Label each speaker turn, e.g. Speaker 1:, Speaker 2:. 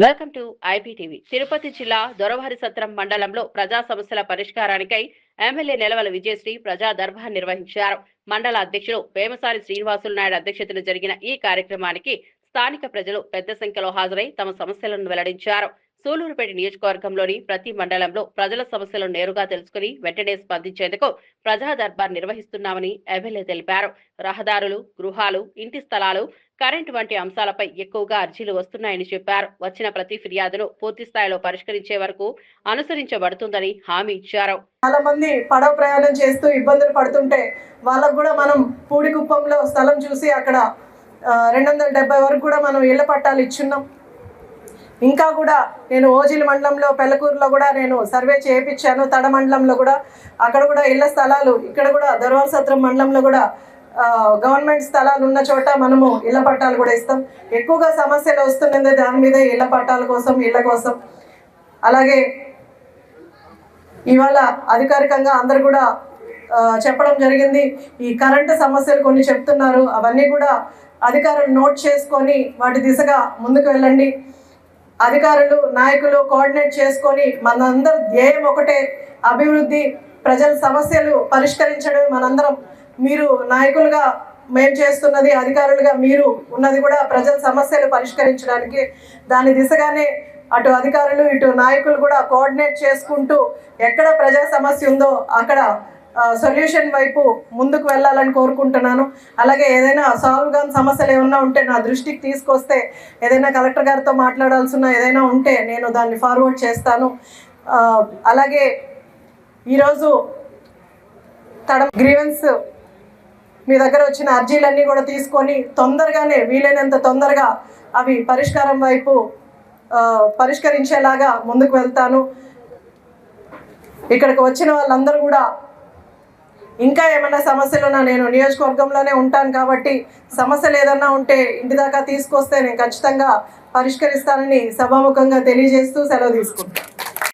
Speaker 1: Welcome to IPTV. Tirupati జిల్లా దొరవారిసత్రం మండలంలో ప్రజా సమస్యల పరిష్కారానికై ఎమ్మెల్యే నెలవల విజయశ్రీ ప్రజా దర్బార్ నిర్వహించారు. మండల అధ్యక్షులు వేమసారి శ్రీనివాసులు నాయుడు అధ్యక్షతన జరిగిన ఈ కార్యక్రమానికి స్థానిక ప్రజలు పెద్ద సంఖ్యలో హాజరై తమ సమస్యలను వెల్లడించారు. సూలూరుపేట నియోజకవర్గంలోని ప్రతి మండలంలో ప్రజల సమస్యలను నేరుగా తెలుసుకుని వెంటనే స్పందించేందుకు ప్రజా దర్బార్ నిర్వహిస్తున్నామని ఎమ్మెల్యే తెలిపారు. రహదారులు, గృహాలు, ఇంటి స్థలాలు, కరెంటు వంటి అంశాలపై ఎక్కువగా అర్జీలు వస్తున్నాయని చెప్పారు. వచ్చిన ప్రతి ఫిర్యాదును పూర్తి స్థాయిలో పరిష్కరించే వరకు అనుసరించబడుతుందని హామీ ఇచ్చారు.
Speaker 2: చాలా మంది పడవ ప్రయాణం చేస్తూ ఇబ్బందులు పడుతుంటే వాళ్ళకు కూడా మనం పూడికుప్పంలో స్థలం చూసి అక్కడ 270 వరకు కూడా మనం ఇళ్ల పట్టాలు ఇచ్చున్నాం. ఇంకా కూడా నేను ఓజిల్ మండలంలో పెళ్లకూరులో కూడా నేను సర్వే చేయించాను. తడ మండలంలో కూడా అక్కడ కూడా ఇళ్ల స్థలాలు, ఇక్కడ కూడా దొరవారిసత్రం మండలంలో కూడా గవర్నమెంట్ స్థలాలు ఉన్న చోట మనము ఇళ్ల పట్టాలు కూడా ఇస్తాం. ఎక్కువగా సమస్యలు వస్తున్నది దాని మీద ఇళ్ల పట్టాల కోసం, ఇళ్ల కోసం. అలాగే ఇవాళ అధికారికంగా అందరు కూడా చెప్పడం జరిగింది. ఈ కరెంటు సమస్యలు కొన్ని చెప్తున్నారు, అవన్నీ కూడా అధికారులు నోట్ చేసుకొని వాటి దిశగా ముందుకు వెళ్ళండి. అధికారులు, నాయకులు కోఆర్డినేట్ చేసుకొని మనందరం ధ్యేయం ఒకటే, అభివృద్ధి, ప్రజల సమస్యలు పరిష్కరించడం. మనందరం మీరు నాయకులుగా మేము చేస్తున్నది, అధికారులుగా మీరు ఉన్నది కూడా ప్రజల సమస్యలు పరిష్కరించడానికి. దాని దిశగానే అటు అధికారులు ఇటు నాయకులు కూడా కోఆర్డినేట్ చేసుకుంటూ ఎక్కడ ప్రజా సమస్య ఉందో అక్కడ సొల్యూషన్ వైపు ముందుకు వెళ్ళాలని కోరుకుంటున్నాను. అలాగే ఏదైనా సాల్వ్ కాని సమస్యలు ఏమన్నా ఉంటే నా దృష్టికి తీసుకొస్తే, ఏదైనా కలెక్టర్ గారితో మాట్లాడాల్సిన ఏదైనా ఉంటే నేను దాన్ని ఫార్వర్డ్ చేస్తాను. అలాగే ఈరోజు గ్రీవెన్స్ మీ దగ్గర వచ్చిన అర్జీలన్నీ కూడా తీసుకొని తొందరగానే, వీలైనంత తొందరగా అవి పరిష్కారం వైపు పరిష్కరించేలాగా ముందుకు వెళ్తాను. ఇక్కడికి వచ్చిన వాళ్ళందరూ కూడా ఇంకా ఏమైనా సమస్యలు ఉన్నా, నేను నియోజకవర్గంలోనే ఉంటాను కాబట్టి సమస్యలు ఏదన్నా ఉంటే ఇంటి దాకా తీసుకొస్తే నేను ఖచ్చితంగా పరిష్కరిస్తానని సభాముఖంగా తెలియజేస్తూ సెలవు తీసుకుంటాను.